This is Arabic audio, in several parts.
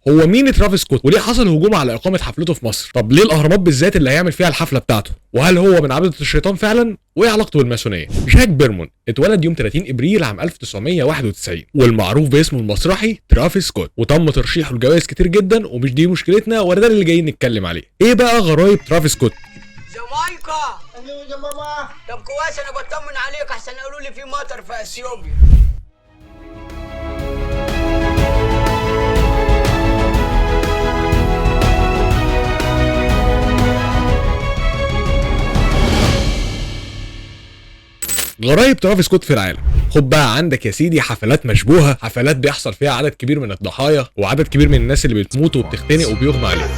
هو مين ترافيس سكوت؟ وليه حصل هجوم على اقامه حفلته في مصر؟ طب ليه الاهرامات بالذات اللي هيعمل فيها الحفله بتاعته؟ وهل هو من عبده الشيطان فعلا؟ وايه علاقته بالماسونيه؟ جاك بيرمون اتولد يوم 30 ابريل عام 1991 والمعروف باسمه المسرحي ترافيس سكوت، وتم ترشيحه لجوائز كتير جدا، ومش دي مشكلتنا ولا ده اللي جايين نتكلم عليه. ايه بقى غرايب ترافيس سكوت؟ جامايكا. اهلا يا ماما. طب كويس، انا بطمن عليك احسن يقولوا لي في مطر في اثيوبيا. غرايب ترافيس سكوت في العالم. خد بقى عندك يا سيدي حفلات مشبوهه، حفلات بيحصل فيها عدد كبير من الضحايا وعدد كبير من الناس اللي بتموت وبتختنق وبيغمى عليهم.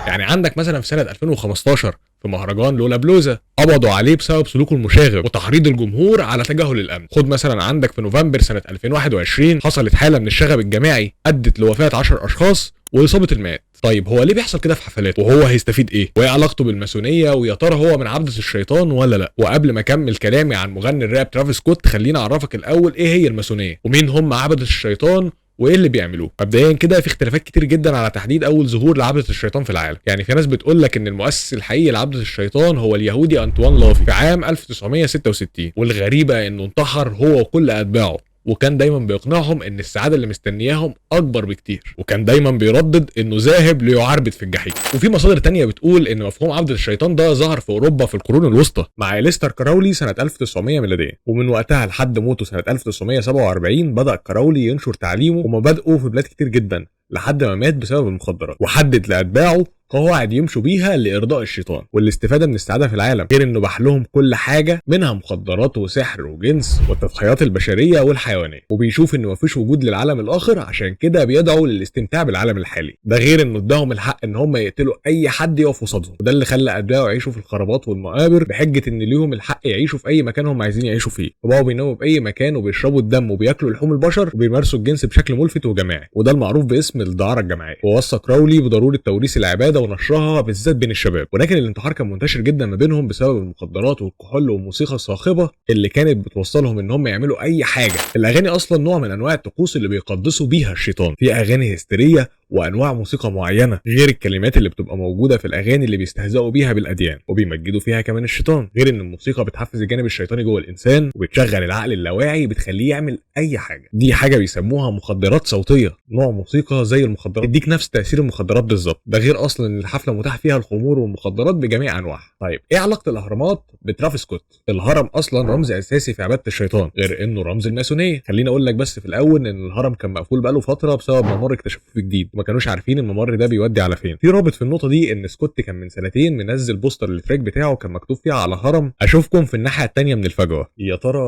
يعني عندك مثلا في سنه 2015 في مهرجان لولا بلوزا قبضوا عليه بسبب سلوكه المشاغب وتحريض الجمهور على تجاهل الامن. خد مثلا عندك في نوفمبر سنه 2021 حصلت حاله من الشغب الجماعي ادت لوفاه 10 اشخاص واصابه المئات. طيب هو ليه بيحصل كده في حفلاته؟ وهو هيستفيد ايه؟ وايه علاقته بالماسونيه؟ ويا ترى هو من عبده الشيطان ولا لا؟ وقبل ما اكمل كلامي عن مغني الراب ترافيس سكوت خليني اعرفك الاول ايه هي الماسونيه ومين هم عبده الشيطان وايه اللي بيعملوه. مبدئيا كده في اختلافات كتير جدا على تحديد اول ظهور لعبده الشيطان في العالم. يعني في ناس بتقول لك ان المؤسس الحقيقي لعبده الشيطان هو اليهودي انطوان لافي في عام 1966، والغريبه انه انتحر هو وكل اتباعه، وكان دايما بيقنعهم ان السعاده اللي مستنياهم اكبر بكتير، وكان دايما بيردد انه ذاهب ليعربد في الجحيم. وفي مصادر تانية بتقول ان مفهوم عبده الشيطان ده ظهر في اوروبا في القرون الوسطى مع إليستر كراولي سنه 1900 ميلاديه، ومن وقتها لحد موته سنه 1947 بدا كراولي ينشر تعليمه ومبادئه في بلاد كتير جدا لحد ما مات بسبب المخدرات، وحدد لاتباعه قواعد يمشوا بيها لارضاء الشيطان والاستفاده من السعاده في العالم، غير انه باح لهم كل حاجه منها مخدرات وسحر وجنس والتضحيات البشريه والحيوانيه، وبيشوف انه مفيش وجود للعالم الاخر عشان كده بيدعو للاستمتاع بالعالم الحالي. ده غير انه اداهم الحق ان هم يقتلوا اي حد يقف قصادهم، وده اللي خلى اتباعه يعيشوا في الخرابات والمقابر بحجه ان ليهم الحق يعيشوا في اي مكان هم عايزين يعيشوا فيه، وبقوا بيناموا في اي مكان وبيشربوا الدم وبياكلوا لحوم البشر وبيمارسوا الجنس بشكل ملفت وجماعي، وده المعروف باسم الدعاره الجماعيه. ووصى كراولي بضروره توريث العباده ونشرها بالذات بين الشباب، ولكن الانتحار كان منتشر جدا ما بينهم بسبب المخدرات والكحول والموسيقى الصاخبه اللي كانت بتوصلهم ان هم يعملوا اي حاجه. الاغاني اصلا نوع من انواع الطقوس اللي بيقدسوا بيها الشيطان، في اغاني هستيريه وانواع موسيقى معينه، غير الكلمات اللي بتبقى موجوده في الاغاني اللي بيستهزئوا بيها بالاديان وبيمجدوا فيها كمان الشيطان، غير ان الموسيقى بتحفز الجانب الشيطاني جوه الانسان وبتشغل العقل اللاواعي بتخليه يعمل اي حاجه. دي حاجه بيسموها مخدرات صوتيه، نوع موسيقى زي المخدرات تديك نفس تاثير المخدرات بالظبط. ده غير اصلا ان الحفله متاح فيها الخمور والمخدرات بجميع انواعها. طيب ايه علاقه الاهرامات بترافيس سكوت؟ الهرم اصلا رمز اساسي في عباده الشيطان غير انه رمز الماسونيه. خليني اقول لك بس في الاول ان الهرم كان مقفول بقاله فتره بسبب ممر اكتشفوه جديد وما كانوش عارفين الممر ده بيودي على فين. في رابط في النقطه دي ان سكوت كان من سنتين منزل بوستر للتراك بتاعه كان مكتوب فيها على هرم اشوفكم في الناحيه الثانيه من الفجوه. يا ترى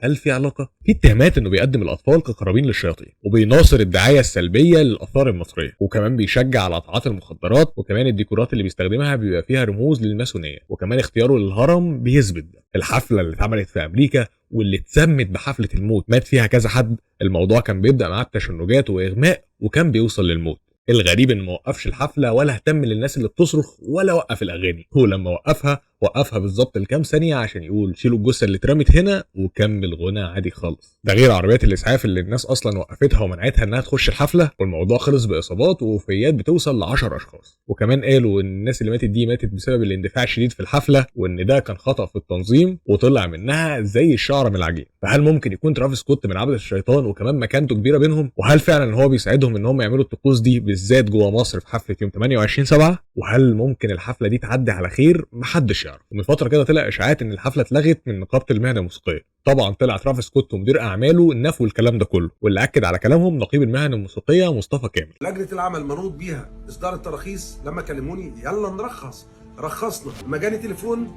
هل في علاقه؟ في اتهامات انه بيقدم الاطفال كقرابين للشياطين وبيناصر الدعايه السلبيه للاثار المصريه، وكمان بيشجع على قطاعات المخدرات، وكمان الديكورات اللي بيستخدمها بيبقى فيها رموز للماسونيه، وكمان اختياره للهرم بيثبت ده. الحفله اللي اتعملت في امريكا واللي اتسمت بحفله الموت مات فيها كذا حد، الموضوع كان بيبدا معاه بتشنجات واغماء وكان بيوصل للموت. الغريب انه ما وقفش الحفله ولا اهتم للناس اللي بتصرخ ولا وقف الاغاني، هو لما وقفها بالظبط لكام ثانيه عشان يقول شيلوا الجثه اللي اترمت هنا وكمل غنى عادي خالص. ده غير عربيات الاسعاف اللي الناس اصلا وقفتها ومنعتها انها تخش الحفله، والموضوع خلص باصابات ووفيات بتوصل ل 10 اشخاص. وكمان قالوا ان الناس اللي ماتت دي ماتت بسبب الاندفاع الشديد في الحفله، وان ده كان خطا في التنظيم وطلع منها زي الشعره من العجين. فهل ممكن يكون ترافيس سكوت من عبده الشيطان وكمان مكانته كبيره بينهم؟ وهل فعلا هو بيساعدهم ان هم يعملوا الطقوس دي بالذات جوه مصر في حفله يوم 28/7؟ وهل ممكن الحفله دي تعدي على خير؟ محدش يعرف. ومن فتره كده طلع اشاعات ان الحفله اتلغت من نقابه المهنه الموسيقيه. طبعا طلع ترافيس سكوت ومدير اعماله نفوا الكلام ده كله، واللي اكد على كلامهم نقيب المهنه الموسيقيه مصطفى كامل. لجنه العمل منوط بيها اصدار التراخيص، لما كلموني يلا نرخص، رخصنا. لما جاني تليفون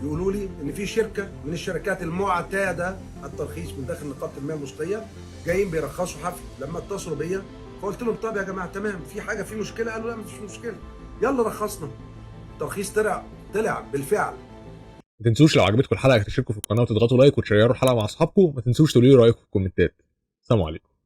يقولوا لي ان في شركه من الشركات المعتاده الترخيص من داخل نقابه المهنه الموسيقيه جايين بيرخصوا حفل. لما اتصلوا بيا فقلت لهم طب يا جماعه تمام، في حاجه في مشكله؟ قالوا لا مفيش مشكله، يلا رخصنا. الترخيص طلع بالفعل. ما تنسوش لو عجبتكم الحلقه تشتركوا في القناه وتضغطوا لايك وتشيروا الحلقه مع اصحابكم. ما تنسوش تقولوا لي رايكم في الكومنتات. سلام عليكم.